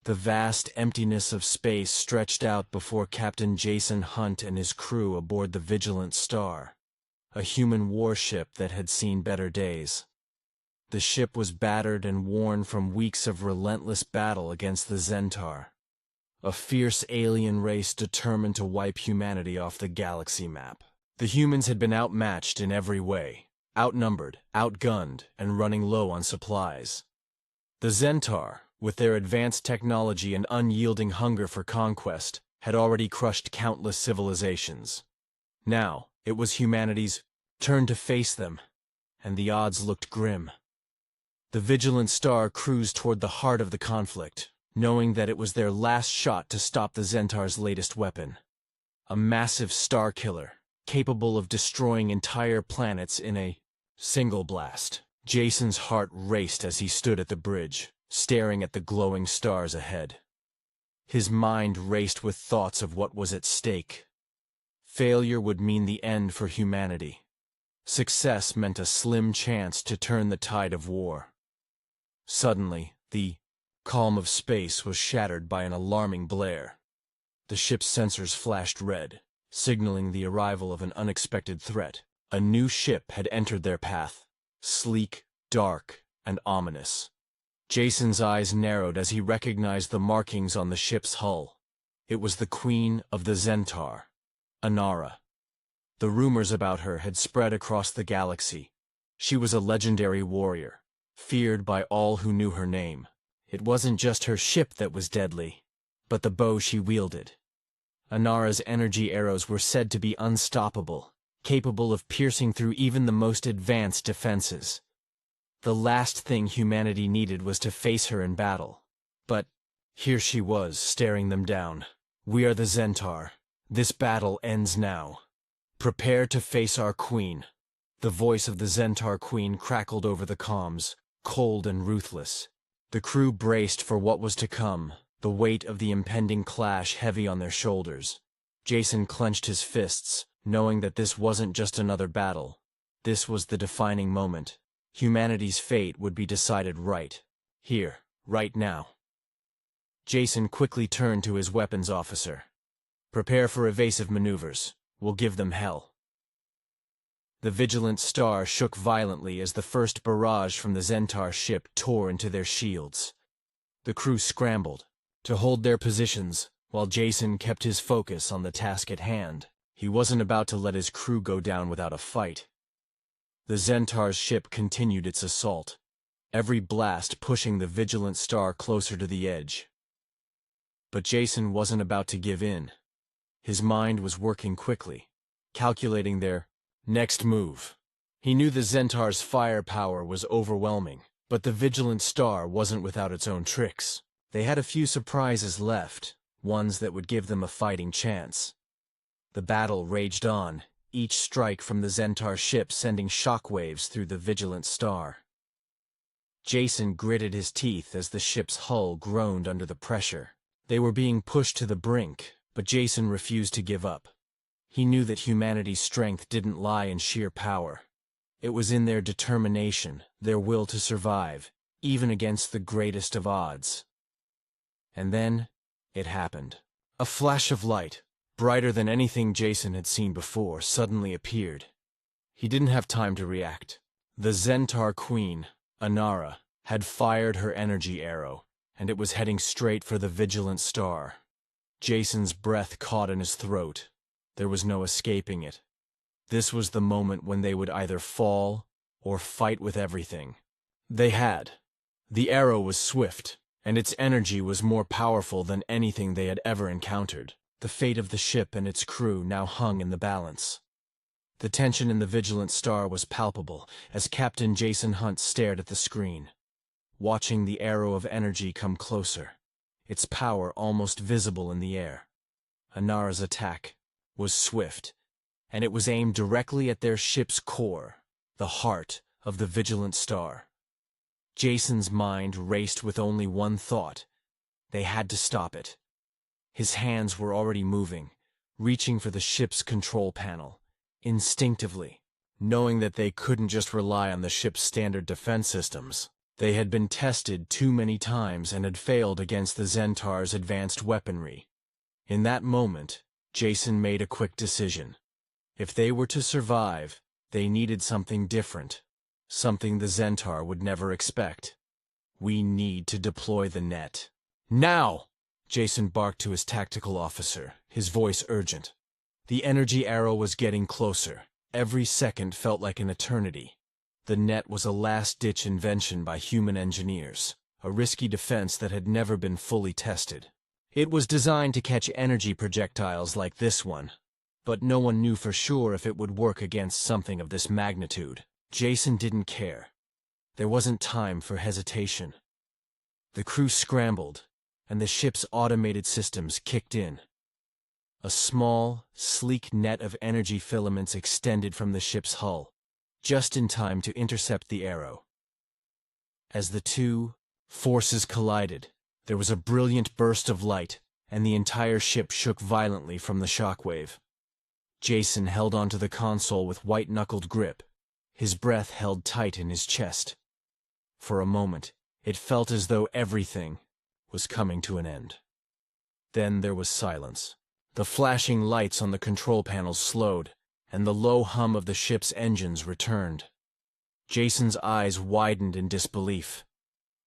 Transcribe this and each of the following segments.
The vast emptiness of space stretched out before Captain Jason Hunt and his crew aboard the Vigilant Star, a human warship that had seen better days. The ship was battered and worn from weeks of relentless battle against the Zentaur, a fierce alien race determined to wipe humanity off the galaxy map. The humans had been outmatched in every way, outnumbered, outgunned, and running low on supplies. The Zentaur, with their advanced technology and unyielding hunger for conquest, had already crushed countless civilizations. Now, it was humanity's turn to face them, and the odds looked grim. The Vigilant Star cruised toward the heart of the conflict, knowing that it was their last shot to stop the Zentaur's latest weapon. A massive star killer, capable of destroying entire planets in a single blast. Jason's heart raced as he stood at the bridge, staring at the glowing stars ahead. His mind raced with thoughts of what was at stake. Failure would mean the end for humanity. Success meant a slim chance to turn the tide of war. Suddenly, the calm of space was shattered by an alarming blare. The ship's sensors flashed red, signaling the arrival of an unexpected threat. A new ship had entered their path, sleek, dark, and ominous. Jason's eyes narrowed as he recognized the markings on the ship's hull. It was the Queen of the Zentaur, Inara. The rumors about her had spread across the galaxy. She was a legendary warrior, feared by all who knew her name. It wasn't just her ship that was deadly, but the bow she wielded. Inara's energy arrows were said to be unstoppable, capable of piercing through even the most advanced defenses. The last thing humanity needed was to face her in battle. But here she was, staring them down. "We are the Zentaur. This battle ends now. Prepare to face our queen." The voice of the Zentaur queen crackled over the comms, cold and ruthless. The crew braced for what was to come, the weight of the impending clash heavy on their shoulders. Jason clenched his fists, knowing that this wasn't just another battle. This was the defining moment. Humanity's fate would be decided right here, right now. Jason quickly turned to his weapons officer. "Prepare for evasive maneuvers. We'll give them hell." The Vigilant Star shook violently as the first barrage from the Zentaur ship tore into their shields. The crew scrambled to hold their positions, while Jason kept his focus on the task at hand. He wasn't about to let his crew go down without a fight. The Zentaur's ship continued its assault, every blast pushing the Vigilant Star closer to the edge. But Jason wasn't about to give in. His mind was working quickly, calculating their next move. He knew the Zentaur's firepower was overwhelming, but the Vigilant Star wasn't without its own tricks. They had a few surprises left, ones that would give them a fighting chance. The battle raged on, each strike from the Zentaur ship sending shockwaves through the Vigilant Star. Jason gritted his teeth as the ship's hull groaned under the pressure. They were being pushed to the brink, but Jason refused to give up. He knew that humanity's strength didn't lie in sheer power. It was in their determination, their will to survive, even against the greatest of odds. And then, it happened. A flash of light, brighter than anything Jason had seen before, suddenly appeared. He didn't have time to react. The Zentaur Queen, Inara, had fired her energy arrow, and it was heading straight for the Vigilant Star. Jason's breath caught in his throat. There was no escaping it. This was the moment when they would either fall or fight with everything. They had. The arrow was swift, and its energy was more powerful than anything they had ever encountered. The fate of the ship and its crew now hung in the balance. The tension in the Vigilant Star was palpable as Captain Jason Hunt stared at the screen, watching the arrow of energy come closer, its power almost visible in the air. Inara's attack was swift, and it was aimed directly at their ship's core, the heart of the Vigilant Star. Jason's mind raced with only one thought: they had to stop it. His hands were already moving, reaching for the ship's control panel, instinctively, knowing that they couldn't just rely on the ship's standard defense systems. They had been tested too many times and had failed against the Zentaur's advanced weaponry. In that moment, Jason made a quick decision. If they were to survive, they needed something different, something the Zentaur would never expect. "We need to deploy the net. Now!" Jason barked to his tactical officer, his voice urgent. The energy arrow was getting closer. Every second felt like an eternity. The net was a last-ditch invention by human engineers, a risky defense that had never been fully tested. It was designed to catch energy projectiles like this one, but no one knew for sure if it would work against something of this magnitude. Jason didn't care. There wasn't time for hesitation. The crew scrambled, and the ship's automated systems kicked in. A small, sleek net of energy filaments extended from the ship's hull, just in time to intercept the arrow. As the two forces collided, there was a brilliant burst of light, and the entire ship shook violently from the shockwave. Jason held onto the console with white-knuckled grip, his breath held tight in his chest. For a moment, it felt as though everything was coming to an end. Then there was silence. The flashing lights on the control panels slowed, and the low hum of the ship's engines returned. Jason's eyes widened in disbelief.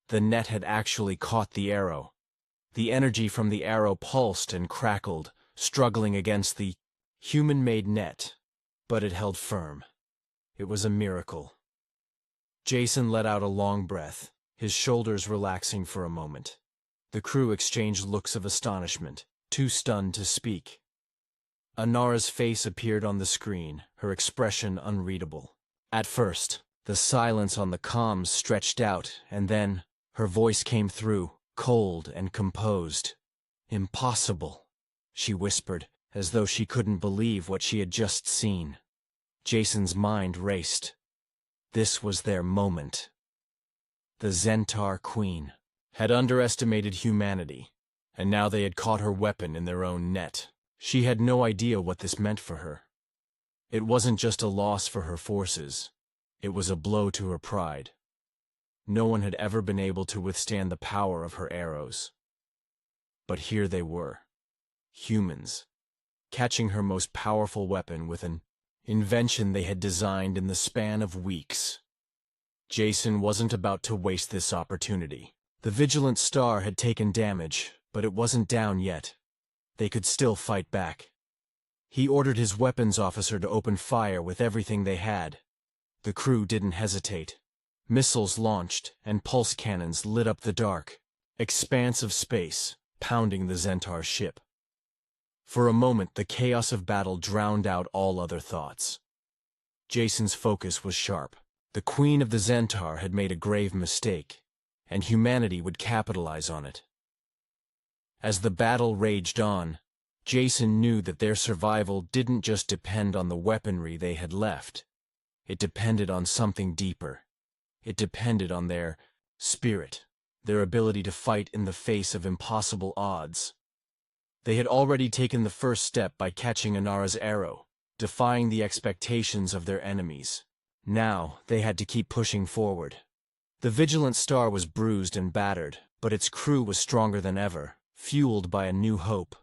The net had actually caught the arrow. The energy from the arrow pulsed and crackled, struggling against the human-made net, but it held firm. It was a miracle. Jason let out a long breath, his shoulders relaxing for a moment. The crew exchanged looks of astonishment, too stunned to speak. Anara's face appeared on the screen, her expression unreadable. At first, the silence on the comms stretched out, and then her voice came through, cold and composed. "Impossible," she whispered, as though she couldn't believe what she had just seen. Jason's mind raced. This was their moment. The Zentaur Queen had underestimated humanity, and now they had caught her weapon in their own net. She had no idea what this meant for her. It wasn't just a loss for her forces. It was a blow to her pride. No one had ever been able to withstand the power of her arrows. But here they were, humans, catching her most powerful weapon with an invention they had designed in the span of weeks. Jason wasn't about to waste this opportunity. The Vigilant Star had taken damage, but it wasn't down yet. They could still fight back. He ordered his weapons officer to open fire with everything they had. The crew didn't hesitate. Missiles launched, and pulse cannons lit up the dark expanse of space, pounding the Zentaur ship. For a moment, the chaos of battle drowned out all other thoughts. Jason's focus was sharp. The Queen of the Zentaur had made a grave mistake, and humanity would capitalize on it. As the battle raged on, Jason knew that their survival didn't just depend on the weaponry they had left. It depended on something deeper. It depended on their spirit, their ability to fight in the face of impossible odds. They had already taken the first step by catching Anara's arrow, defying the expectations of their enemies. Now they had to keep pushing forward. The Vigilant Star was bruised and battered, but its crew was stronger than ever, fueled by a new hope.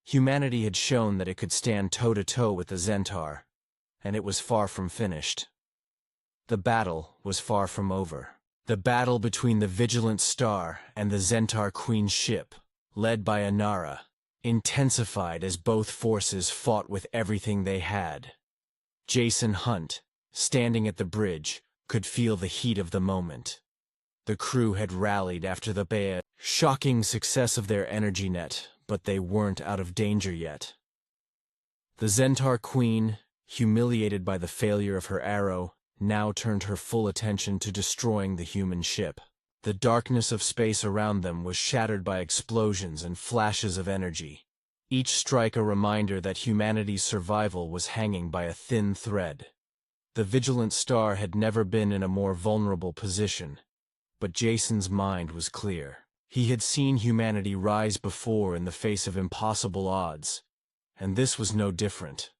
Humanity had shown that it could stand toe-to-toe with the Zentaur, and it was far from finished. The battle was far from over. The battle between the Vigilant Star and the Zentaur Queen's ship, led by Anara, intensified as both forces fought with everything they had. Jason Hunt, standing at the bridge, could feel the heat of the moment. The crew had rallied after the shocking success of their energy net, but they weren't out of danger yet. The Zentaur Queen, humiliated by the failure of her arrow, now turned her full attention to destroying the human ship. The darkness of space around them was shattered by explosions and flashes of energy, each strike a reminder that humanity's survival was hanging by a thin thread. The Vigilant Star had never been in a more vulnerable position, but Jason's mind was clear. He had seen humanity rise before in the face of impossible odds, and this was no different.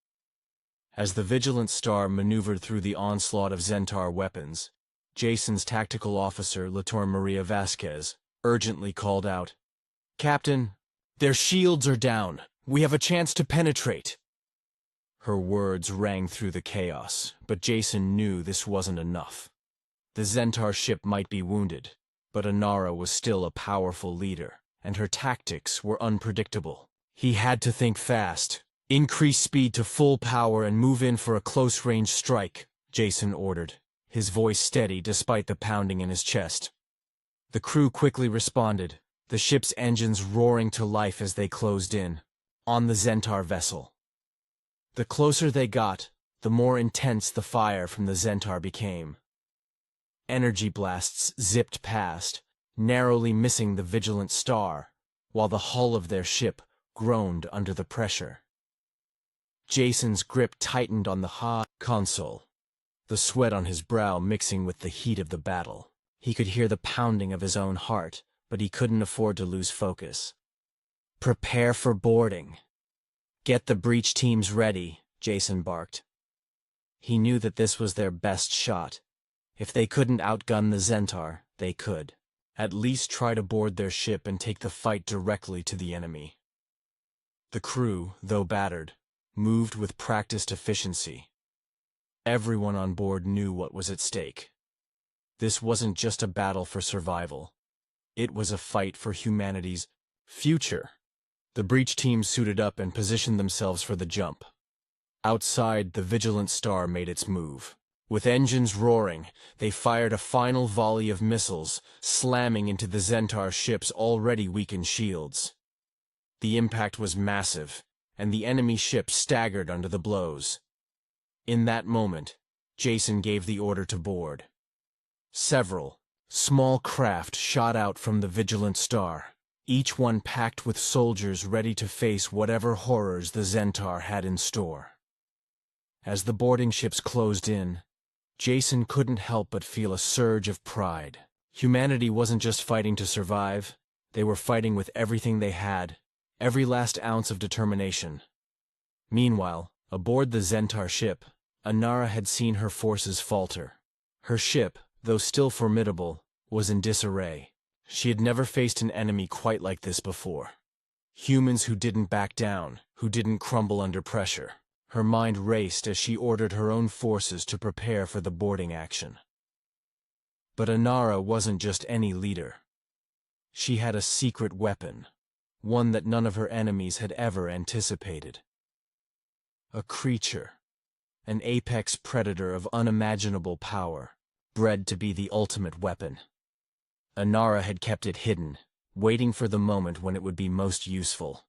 As the Vigilant Star maneuvered through the onslaught of Zentaur weapons, Jason's tactical officer, Lator Maria Vasquez, urgently called out, "Captain, their shields are down. We have a chance to penetrate." Her words rang through the chaos, but Jason knew this wasn't enough. The Zentaur ship might be wounded, but Inara was still a powerful leader, and her tactics were unpredictable. He had to think fast. "Increase speed to full power and move in for a close-range strike," Jason ordered, his voice steady despite the pounding in his chest. The crew quickly responded, the ship's engines roaring to life as they closed in on the Zentaur vessel. The closer they got, the more intense the fire from the Zentaur became. Energy blasts zipped past, narrowly missing the vigilant star, while the hull of their ship groaned under the pressure. Jason's grip tightened on the console, the sweat on his brow mixing with the heat of the battle. He could hear the pounding of his own heart, but he couldn't afford to lose focus. "Prepare for boarding. Get the breach teams ready," Jason barked. He knew that this was their best shot. If they couldn't outgun the Zentaur, they could at least try to board their ship and take the fight directly to the enemy. The crew, though battered, moved with practiced efficiency. Everyone on board knew what was at stake. This wasn't just a battle for survival. It was a fight for humanity's future. The breach team suited up and positioned themselves for the jump. Outside, the vigilant star made its move. With engines roaring, they fired a final volley of missiles, slamming into the Zentaur ship's already weakened shields. The impact was massive, and the enemy ship staggered under the blows. In that moment, Jason gave the order to board. Several small craft shot out from the vigilant star, each one packed with soldiers ready to face whatever horrors the Zentaur had in store. As the boarding ships closed in, Jason couldn't help but feel a surge of pride. Humanity wasn't just fighting to survive, they were fighting with everything they had, every last ounce of determination. Meanwhile, aboard the Zentaur ship, Inara had seen her forces falter. Her ship, though still formidable, was in disarray. She had never faced an enemy quite like this before. Humans who didn't back down, who didn't crumble under pressure. Her mind raced as she ordered her own forces to prepare for the boarding action. But Inara wasn't just any leader. She had a secret weapon, one that none of her enemies had ever anticipated. A creature, an apex predator of unimaginable power, bred to be the ultimate weapon. Inara had kept it hidden, waiting for the moment when it would be most useful.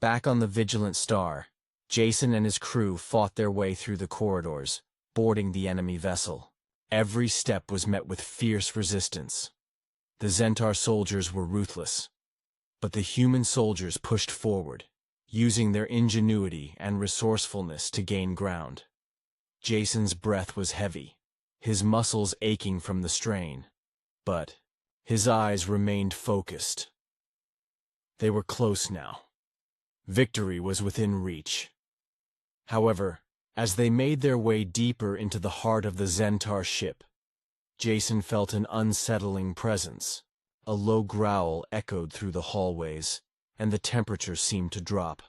Back on the vigilant star, Jason and his crew fought their way through the corridors, boarding the enemy vessel. Every step was met with fierce resistance. The Zentaur soldiers were ruthless, but the human soldiers pushed forward, using their ingenuity and resourcefulness to gain ground. Jason's breath was heavy, his muscles aching from the strain, but his eyes remained focused. They were close now. Victory was within reach. However, as they made their way deeper into the heart of the Zentaur ship, Jason felt an unsettling presence. A low growl echoed through the hallways, and the temperature seemed to drop.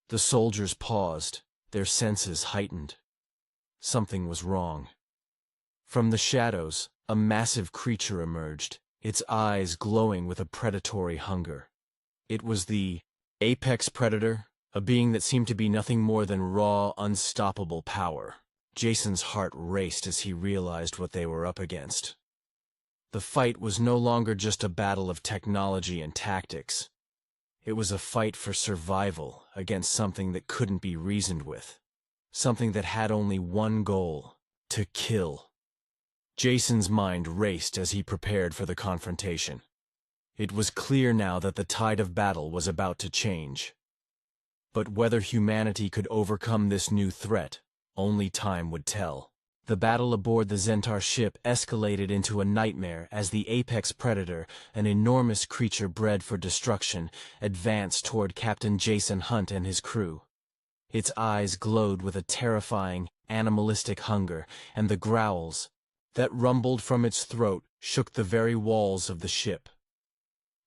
The soldiers paused, their senses heightened. Something was wrong. From the shadows, a massive creature emerged, its eyes glowing with a predatory hunger. It was the apex predator, a being that seemed to be nothing more than raw, unstoppable power. Jason's heart raced as he realized what they were up against. The fight was no longer just a battle of technology and tactics. It was a fight for survival against something that couldn't be reasoned with. Something that had only one goal: to kill. Jason's mind raced as he prepared for the confrontation. It was clear now that the tide of battle was about to change. But whether humanity could overcome this new threat, only time would tell. The battle aboard the Zentaur ship escalated into a nightmare as the apex predator, an enormous creature bred for destruction, advanced toward Captain Jason Hunt and his crew. Its eyes glowed with a terrifying, animalistic hunger, and the growls, that rumbled from its throat shook the very walls of the ship.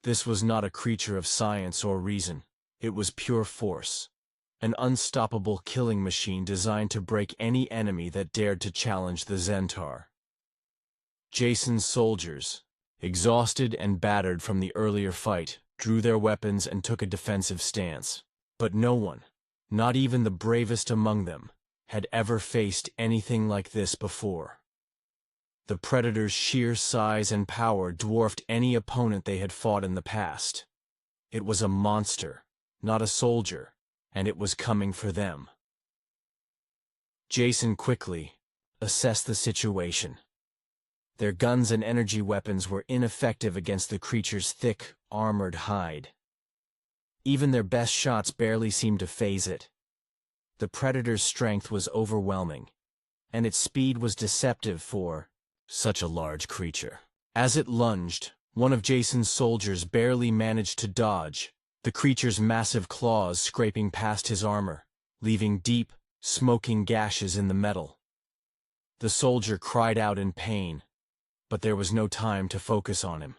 This was not a creature of science or reason. It was pure force. An unstoppable killing machine designed to break any enemy that dared to challenge the Zentaur. Jason's soldiers, exhausted and battered from the earlier fight, drew their weapons and took a defensive stance. But no one, not even the bravest among them, had ever faced anything like this before. The Predator's sheer size and power dwarfed any opponent they had fought in the past. It was a monster, not a soldier, and it was coming for them. Jason quickly assessed the situation. Their guns and energy weapons were ineffective against the creature's thick, armored hide. Even their best shots barely seemed to faze it. The Predator's strength was overwhelming, and its speed was deceptive for such a large creature. As it lunged, one of Jason's soldiers barely managed to dodge, the creature's massive claws scraping past his armor, leaving deep, smoking gashes in the metal. The soldier cried out in pain, but there was no time to focus on him.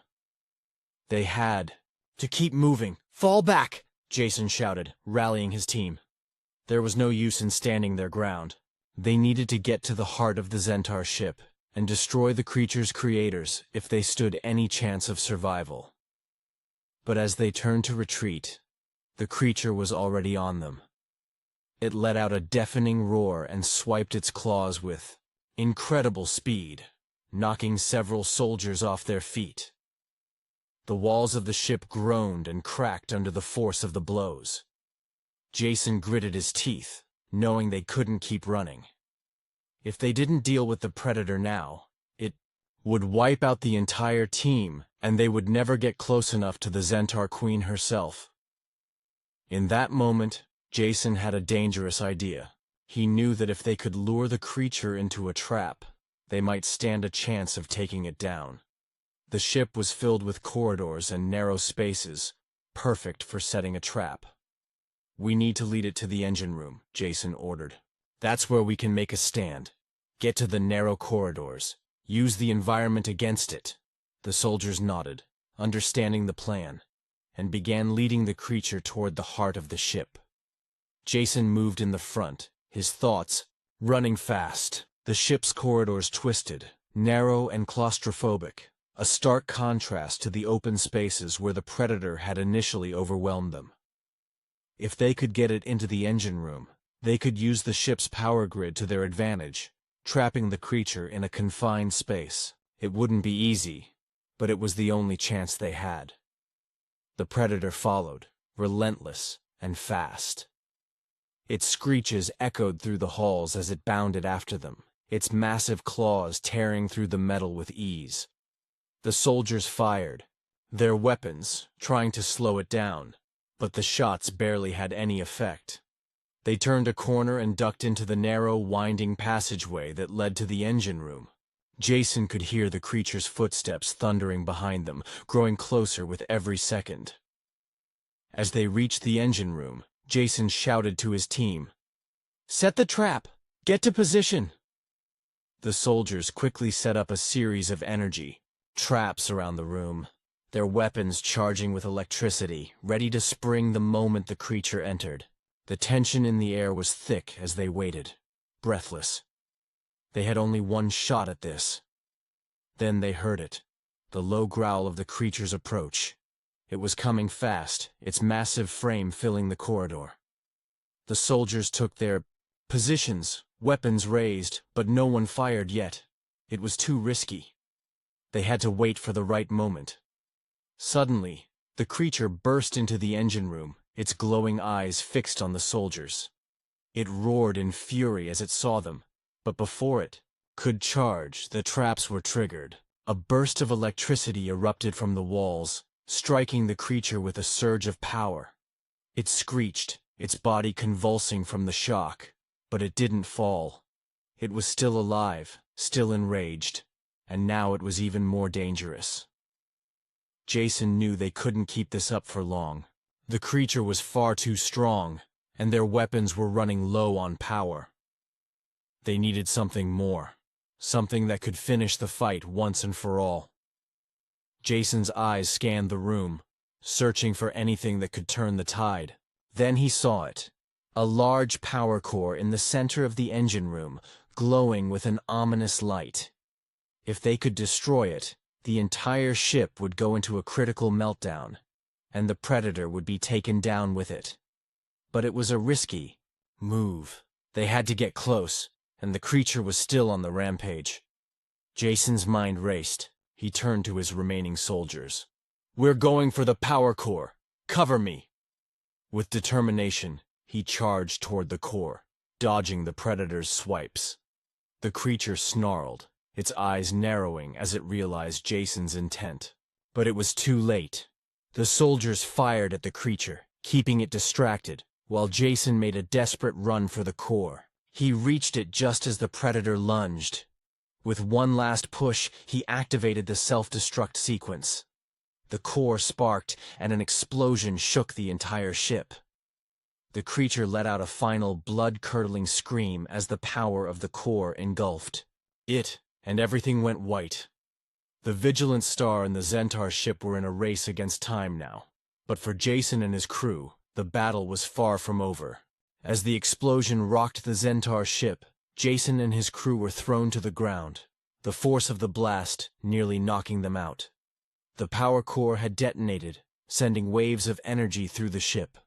They had to keep moving. "Fall back!" Jason shouted, rallying his team. There was no use in standing their ground. They needed to get to the heart of the Zentaur ship and destroy the creature's creators if they stood any chance of survival. But as they turned to retreat, the creature was already on them. It let out a deafening roar and swiped its claws with incredible speed, knocking several soldiers off their feet. The walls of the ship groaned and cracked under the force of the blows. Jason gritted his teeth, knowing they couldn't keep running. If they didn't deal with the Predator now, it would wipe out the entire team, and they would never get close enough to the Zentaur Queen herself. In that moment, Jason had a dangerous idea. He knew that if they could lure the creature into a trap, they might stand a chance of taking it down. The ship was filled with corridors and narrow spaces, perfect for setting a trap. "We need to lead it to the engine room," Jason ordered. "That's where we can make a stand. Get to the narrow corridors. Use the environment against it." The soldiers nodded, understanding the plan, and began leading the creature toward the heart of the ship. Jason moved in the front, his thoughts running fast. The ship's corridors twisted, narrow and claustrophobic, a stark contrast to the open spaces where the Predator had initially overwhelmed them. If they could get it into the engine room, they could use the ship's power grid to their advantage, trapping the creature in a confined space. It wouldn't be easy, but it was the only chance they had. The Predator followed, relentless and fast. Its screeches echoed through the halls as it bounded after them, its massive claws tearing through the metal with ease. The soldiers fired, their weapons trying to slow it down, but the shots barely had any effect. They turned a corner and ducked into the narrow, winding passageway that led to the engine room. Jason could hear the creature's footsteps thundering behind them, growing closer with every second. As they reached the engine room, Jason shouted to his team, "Set the trap! Get to position!" The soldiers quickly set up a series of energy traps around the room, their weapons charging with electricity, ready to spring the moment the creature entered. The tension in the air was thick as they waited, breathless. They had only one shot at this. Then they heard it, the low growl of the creature's approach. It was coming fast, its massive frame filling the corridor. The soldiers took their positions, weapons raised, but no one fired yet. It was too risky. They had to wait for the right moment. Suddenly, the creature burst into the engine room, its glowing eyes fixed on the soldiers. It roared in fury as it saw them, but before it could charge, the traps were triggered. A burst of electricity erupted from the walls, striking the creature with a surge of power. It screeched, its body convulsing from the shock, but it didn't fall. It was still alive, still enraged, and now it was even more dangerous. Jason knew they couldn't keep this up for long. The creature was far too strong, and their weapons were running low on power. They needed something more. something that could finish the fight once and for all. Jason's eyes scanned the room, searching for anything that could turn the tide. Then he saw it. A large power core in the center of the engine room, glowing with an ominous light. If they could destroy it, the entire ship would go into a critical meltdown, and the Predator would be taken down with it. But it was a risky move. They had to get close, and the creature was still on the rampage. Jason's mind raced. He turned to his remaining soldiers. "We're going for the power core. Cover me." With determination, he charged toward the core, dodging the Predator's swipes. The creature snarled, its eyes narrowing as it realized Jason's intent. But it was too late. The soldiers fired at the creature, keeping it distracted, while Jason made a desperate run for the core. He reached it just as the Predator lunged. With one last push, he activated the self-destruct sequence. The core sparked, and an explosion shook the entire ship. The creature let out a final blood-curdling scream as the power of the core engulfed it, and everything went white. The Vigilant Star and the Zentaur ship were in a race against time now. But for Jason and his crew, the battle was far from over. As the explosion rocked the Zentaur ship, Jason and his crew were thrown to the ground, the force of the blast nearly knocking them out. The power core had detonated, sending waves of energy through the ship.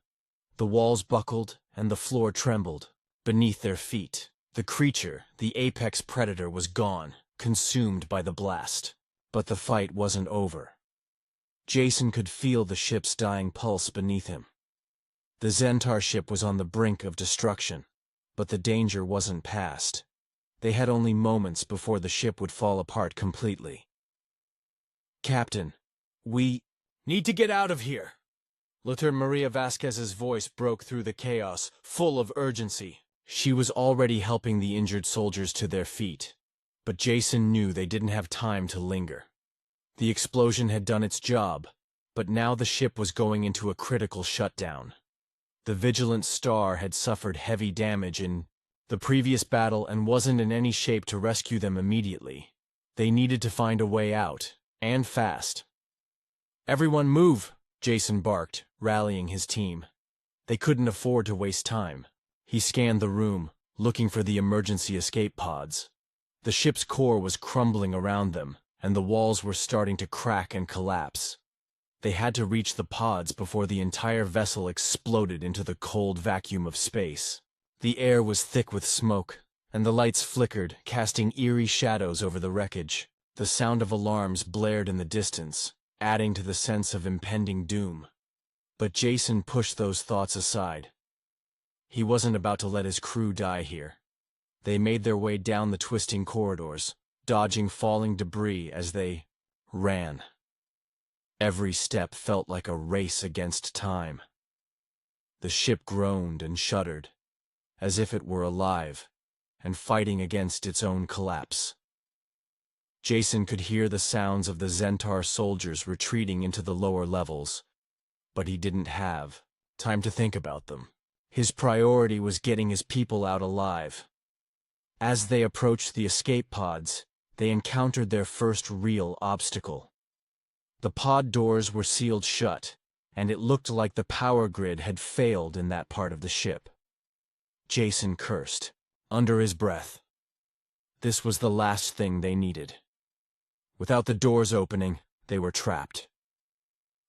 The walls buckled, and the floor trembled beneath their feet. The creature, the apex predator, was gone, consumed by the blast. But the fight wasn't over. Jason could feel the ship's dying pulse beneath him. The Zentaur ship was on the brink of destruction, but the danger wasn't past. They had only moments before the ship would fall apart completely. "Captain, we need to get out of here." Lieutenant Maria Vasquez's voice broke through the chaos, full of urgency. She was already helping the injured soldiers to their feet, but Jason knew they didn't have time to linger. The explosion had done its job, but now the ship was going into a critical shutdown. The Vigilant Star had suffered heavy damage in the previous battle and wasn't in any shape to rescue them immediately. They needed to find a way out, and fast. "Everyone move!" Jason barked, rallying his team. They couldn't afford to waste time. He scanned the room, looking for the emergency escape pods. The ship's core was crumbling around them, and the walls were starting to crack and collapse. They had to reach the pods before the entire vessel exploded into the cold vacuum of space. The air was thick with smoke, and the lights flickered, casting eerie shadows over the wreckage. The sound of alarms blared in the distance, adding to the sense of impending doom. But Jason pushed those thoughts aside. He wasn't about to let his crew die here. They made their way down the twisting corridors, dodging falling debris as they ran. Every step felt like a race against time. The ship groaned and shuddered, as if it were alive, and fighting against its own collapse. Jason could hear the sounds of the Zentaur soldiers retreating into the lower levels, but he didn't have time to think about them. His priority was getting his people out alive. As they approached the escape pods, they encountered their first real obstacle. The pod doors were sealed shut, and it looked like the power grid had failed in that part of the ship. Jason cursed, under his breath. This was the last thing they needed. Without the doors opening, they were trapped.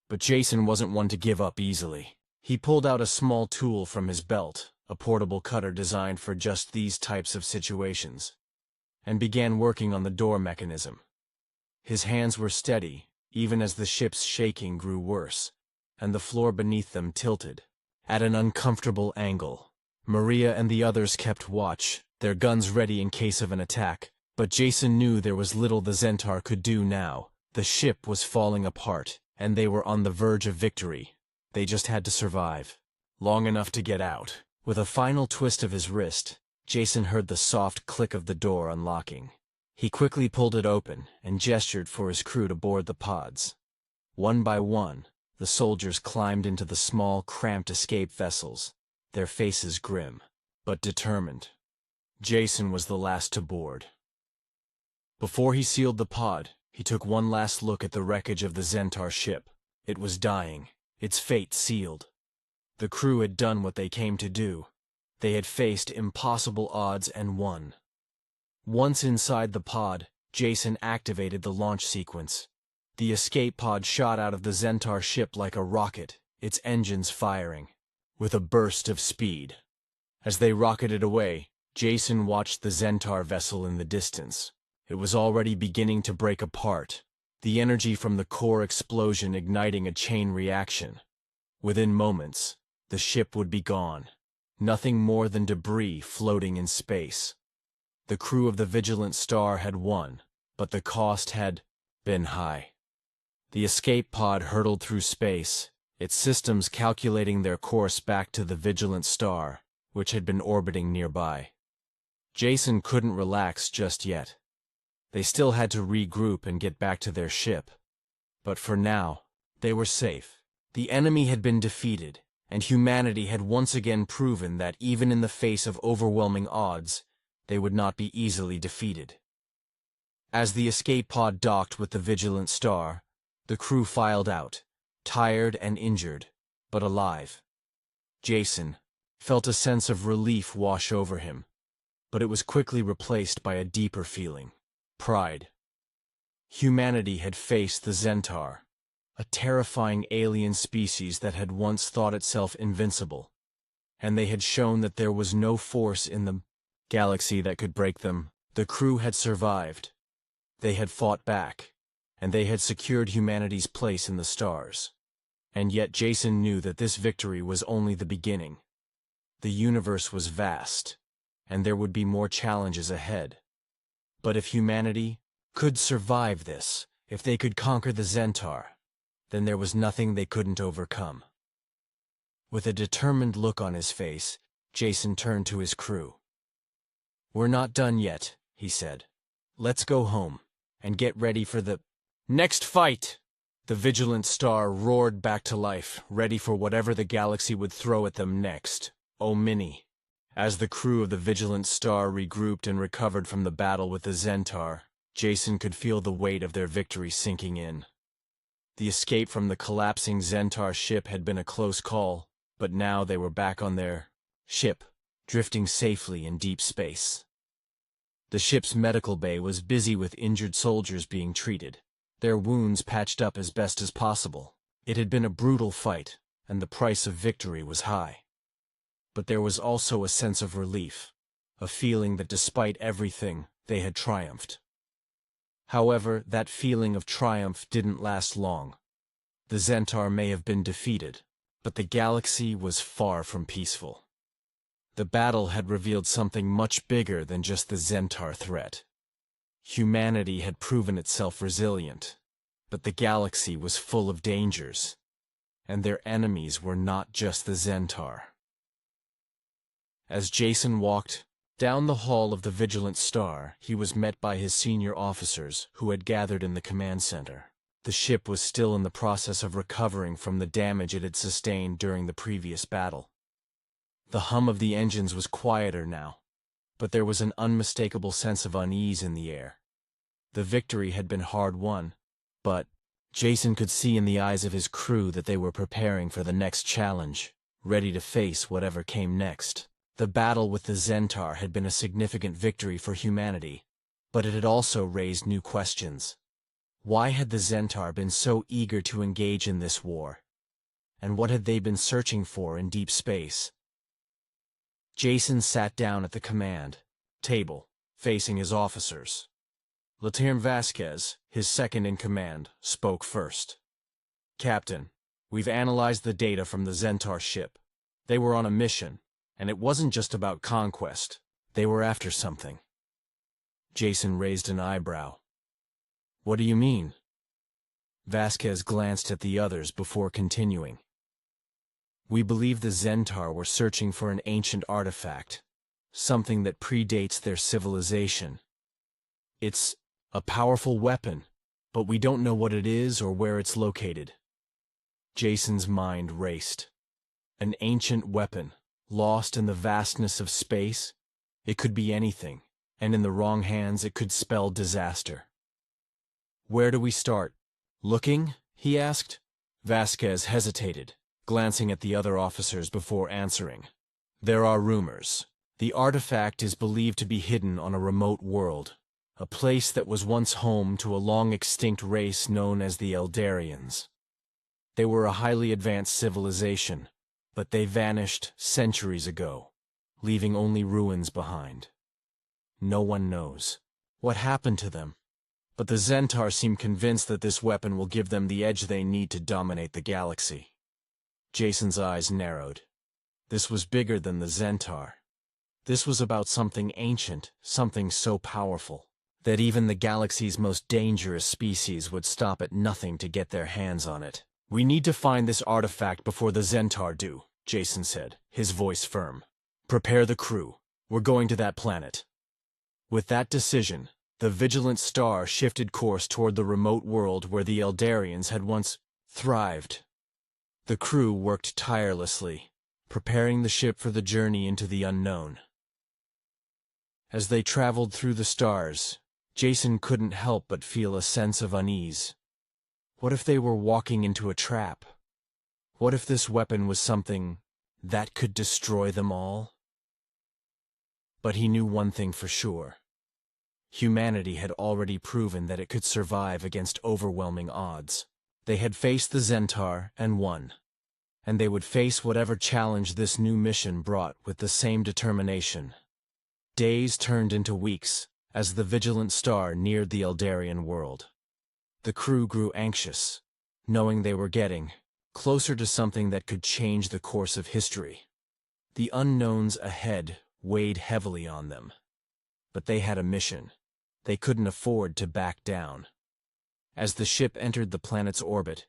But Jason wasn't one to give up easily. He pulled out a small tool from his belt, a portable cutter designed for just these types of situations, and began working on the door mechanism. His hands were steady, even as the ship's shaking grew worse, and the floor beneath them tilted. At an uncomfortable angle, Maria and the others kept watch, their guns ready in case of an attack, but Jason knew there was little the Zentaur could do now. The ship was falling apart, and they were on the verge of victory. They just had to survive long enough to get out. With a final twist of his wrist, Jason heard the soft click of the door unlocking. He quickly pulled it open and gestured for his crew to board the pods. One by one, the soldiers climbed into the small, cramped escape vessels, their faces grim, but determined. Jason was the last to board. Before he sealed the pod, he took one last look at the wreckage of the Zentaur ship. It was dying, its fate sealed. The crew had done what they came to do. They had faced impossible odds and won. Once inside the pod, Jason activated the launch sequence. The escape pod shot out of the Zentaur ship like a rocket, its engines firing, with a burst of speed. As they rocketed away, Jason watched the Zentaur vessel in the distance. It was already beginning to break apart, the energy from the core explosion igniting a chain reaction. Within moments, the ship would be gone, nothing more than debris floating in space. The crew of the Vigilant Star had won, but the cost had been high. The escape pod hurtled through space, its systems calculating their course back to the Vigilant Star, which had been orbiting nearby. Jason couldn't relax just yet. They still had to regroup and get back to their ship. But for now, they were safe. The enemy had been defeated, and humanity had once again proven that even in the face of overwhelming odds, they would not be easily defeated. As the escape pod docked with the Vigilant Star, the crew filed out, tired and injured, but alive. Jason felt a sense of relief wash over him, but it was quickly replaced by a deeper feeling: pride. Humanity had faced the Zentaur, a terrifying alien species that had once thought itself invincible, and they had shown that there was no force in the galaxy that could break them. The crew had survived. They had fought back, and they had secured humanity's place in the stars. And yet Jason knew that this victory was only the beginning. The universe was vast, and there would be more challenges ahead. But if humanity could survive this, if they could conquer the Zentaur, then there was nothing they couldn't overcome. With a determined look on his face, Jason turned to his crew. "We're not done yet," he said. "Let's go home, and get ready for the next fight!" The Vigilant Star roared back to life, ready for whatever the galaxy would throw at them next. Oh, Minnie. As the crew of the Vigilant Star regrouped and recovered from the battle with the Zentaur, Jason could feel the weight of their victory sinking in. The escape from the collapsing Zentaur ship had been a close call, but now they were back on their ship, drifting safely in deep space. The ship's medical bay was busy with injured soldiers being treated, their wounds patched up as best as possible. It had been a brutal fight, and the price of victory was high. But there was also a sense of relief, a feeling that despite everything, they had triumphed. However, that feeling of triumph didn't last long. The Zentaur may have been defeated, but the galaxy was far from peaceful. The battle had revealed something much bigger than just the Zentaur threat. Humanity had proven itself resilient, but the galaxy was full of dangers, and their enemies were not just the Zentaur. As Jason walked down the hall of the Vigilant Star, he was met by his senior officers, who had gathered in the command center. The ship was still in the process of recovering from the damage it had sustained during the previous battle. The hum of the engines was quieter now, but there was an unmistakable sense of unease in the air. The victory had been hard won, but Jason could see in the eyes of his crew that they were preparing for the next challenge, ready to face whatever came next. The battle with the Zentaur had been a significant victory for humanity, but it had also raised new questions. Why had the Zentaur been so eager to engage in this war? And what had they been searching for in deep space? Jason sat down at the command table, facing his officers. Lieutenant Vasquez, his second-in-command, spoke first. "Captain, we've analyzed the data from the Zentaur ship. They were on a mission, and it wasn't just about conquest. They were after something." Jason raised an eyebrow. "What do you mean?" Vasquez glanced at the others before continuing. "We believe the Zentaur were searching for an ancient artifact, something that predates their civilization. It's a powerful weapon, but we don't know what it is or where it's located." Jason's mind raced. An ancient weapon, lost in the vastness of space? It could be anything, and in the wrong hands it could spell disaster. "Where do we start? Looking?" he asked. Vasquez hesitated, glancing at the other officers before answering. "There are rumors. The artifact is believed to be hidden on a remote world, a place that was once home to a long-extinct race known as the Eldarians. They were a highly advanced civilization, but they vanished centuries ago, leaving only ruins behind. No one knows what happened to them, but the Zentaur seem convinced that this weapon will give them the edge they need to dominate the galaxy." Jason's eyes narrowed. This was bigger than the Zentaur. This was about something ancient, something so powerful, that even the galaxy's most dangerous species would stop at nothing to get their hands on it. "We need to find this artifact before the Zentaur do," Jason said, his voice firm. "Prepare the crew. We're going to that planet." With that decision, the Vigilant Star shifted course toward the remote world where the Eldarians had once thrived. The crew worked tirelessly, preparing the ship for the journey into the unknown. As they traveled through the stars, Jason couldn't help but feel a sense of unease. What if they were walking into a trap? What if this weapon was something that could destroy them all? But he knew one thing for sure. Humanity had already proven that it could survive against overwhelming odds. They had faced the Zentaur and won, and they would face whatever challenge this new mission brought with the same determination. Days turned into weeks as the Vigilant Star neared the Eldarian world. The crew grew anxious, knowing they were getting closer to something that could change the course of history. The unknowns ahead weighed heavily on them, but they had a mission. They couldn't afford to back down. As the ship entered the planet's orbit,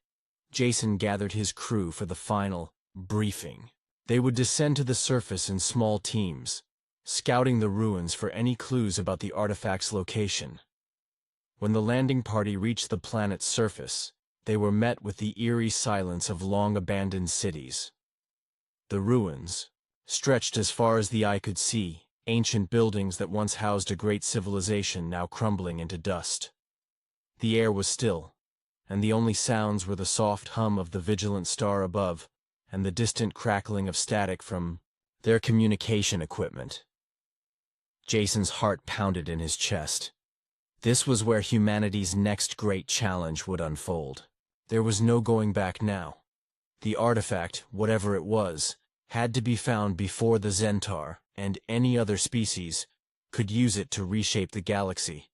Jason gathered his crew for the final briefing. They would descend to the surface in small teams, scouting the ruins for any clues about the artifact's location. When the landing party reached the planet's surface, they were met with the eerie silence of long-abandoned cities. The ruins stretched as far as the eye could see, ancient buildings that once housed a great civilization now crumbling into dust. The air was still, and the only sounds were the soft hum of the Vigilant Star above and the distant crackling of static from their communication equipment. Jason's heart pounded in his chest. This was where humanity's next great challenge would unfold. There was no going back now. The artifact, whatever it was, had to be found before the Zentaur and any other species could use it to reshape the galaxy.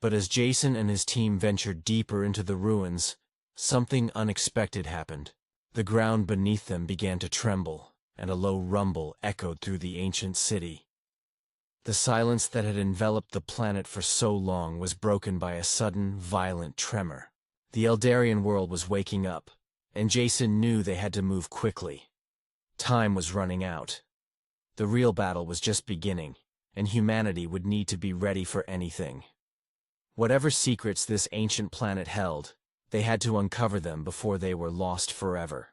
But as Jason and his team ventured deeper into the ruins, something unexpected happened. The ground beneath them began to tremble, and a low rumble echoed through the ancient city. The silence that had enveloped the planet for so long was broken by a sudden, violent tremor. The Eldarian world was waking up, and Jason knew they had to move quickly. Time was running out. The real battle was just beginning, and humanity would need to be ready for anything. Whatever secrets this ancient planet held, they had to uncover them before they were lost forever.